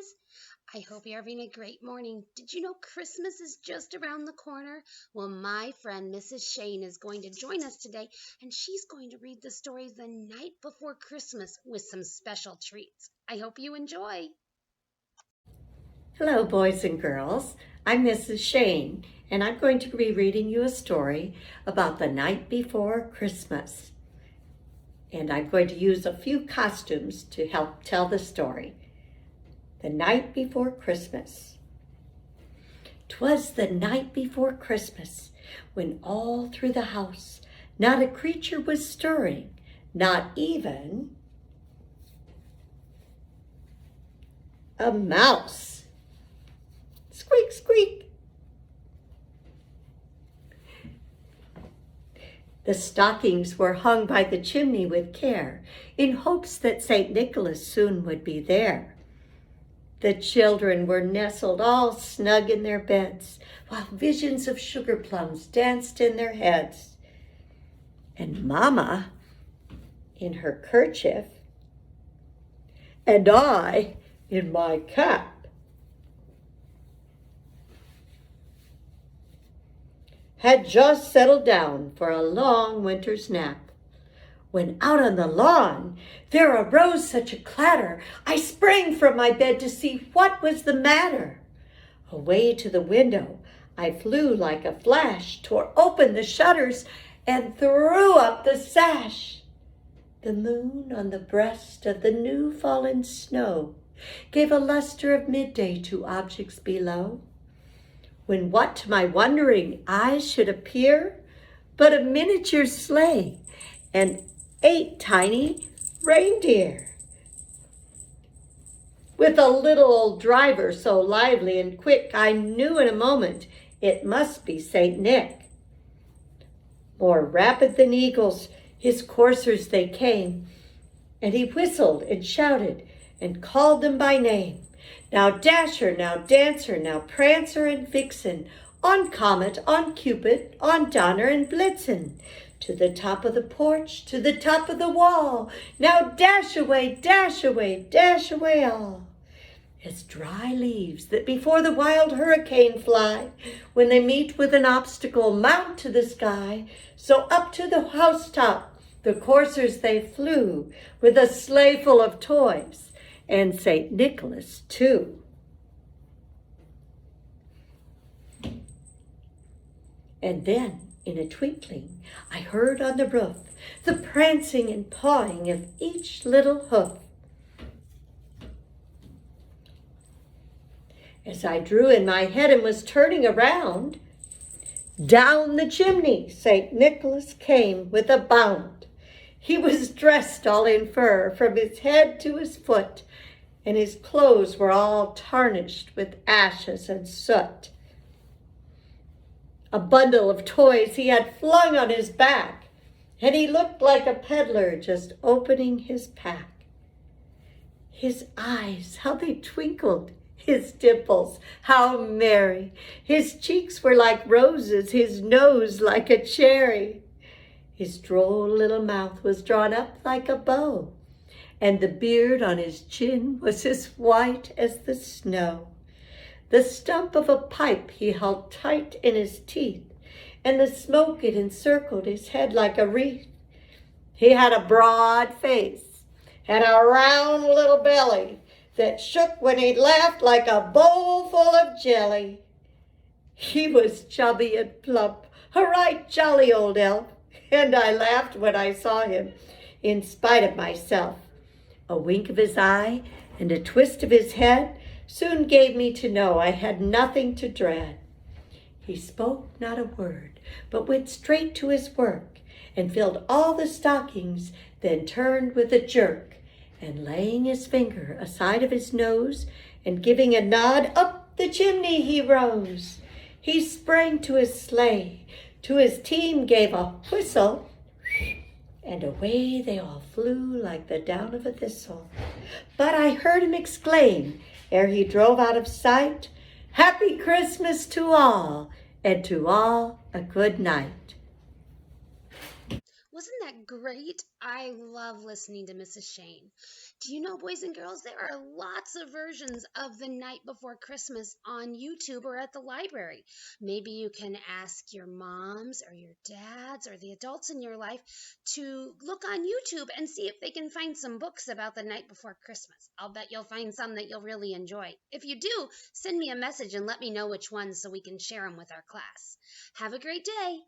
guys. I hope you're having a great morning. Did you know Christmas is just around the corner? Well, my friend Mrs. Shane is going to join us today, and she's going to read the story the night before Christmas with some special treats. I hope you enjoy. Hello, boys and girls. I'm Mrs. Shane, and I'm going to be reading you a story about the night before Christmas. And I'm going to use a few costumes to help tell the story. The night before Christmas. 'Twas the night before Christmas, when all through the house not a creature was stirring, not even a mouse. Squeak, squeak. The stockings were hung by the chimney with care, in hopes that St. Nicholas soon would be there. The children were nestled all snug in their beds, while visions of sugar plums danced in their heads. And Mama, in her kerchief, and I in my cap, had just settled down for a long winter's nap, when out on the lawn there arose such a clatter, I sprang from my bed to see what was the matter. Away to the window I flew like a flash, tore open the shutters, and threw up the sash. The moon on the breast of the new fallen snow gave a luster of midday to objects below, when what to my wondering eyes should appear but a miniature sleigh and 8 tiny reindeer, with a little old driver so lively and quick, I knew in a moment it must be St. Nick. More rapid than eagles, his coursers they came, and he whistled and shouted and called them by name. Now Dasher, now Dancer, now Prancer and Vixen, on Comet, on Cupid, on Donner and Blitzen, to the top of the porch, to the top of the wall. Now dash away, dash away, dash away all. As dry leaves that before the wild hurricane fly, when they meet with an obstacle, mount to the sky, so up to the housetop the coursers they flew, with a sleigh full of toys, and St. Nicholas too. And then, in a twinkling, I heard on the roof the prancing and pawing of each little hoof. As I drew in my head and was turning around, down the chimney St. Nicholas came with a bound. He was dressed all in fur from his head to his foot, and his clothes were all tarnished with ashes and soot. A bundle of toys he had flung on his back, and he looked like a peddler just opening his pack. His eyes, how they twinkled, his dimples, how merry. His cheeks were like roses, his nose like a cherry. His droll little mouth was drawn up like a bow, and the beard on his chin was as white as the snow. The stump of a pipe he held tight in his teeth, and the smoke it encircled his head like a wreath. He had a broad face and a round little belly that shook when he laughed like a bowl full of jelly. He was chubby and plump, a right jolly old elf, and I laughed when I saw him, in spite of myself. A wink of his eye and a twist of his head soon gave me to know I had nothing to dread. He spoke not a word, but went straight to his work, and filled all the stockings, then turned with a jerk, and laying his finger aside of his nose, and giving a nod, up the chimney he rose. He sprang to his sleigh, to his team gave a whistle, and away they all flew like the down of a thistle. But I heard him exclaim, ere he drove out of sight, "Happy Christmas to all, and to all a good night." Wasn't that great? I love listening to Mrs. Shane. Do you know, boys and girls, there are lots of versions of The Night Before Christmas on YouTube or at the library. Maybe you can ask your moms or your dads or the adults in your life to look on YouTube and see if they can find some books about The Night Before Christmas. I'll bet you'll find some that you'll really enjoy. If you do, send me a message and let me know which ones so we can share them with our class. Have a great day.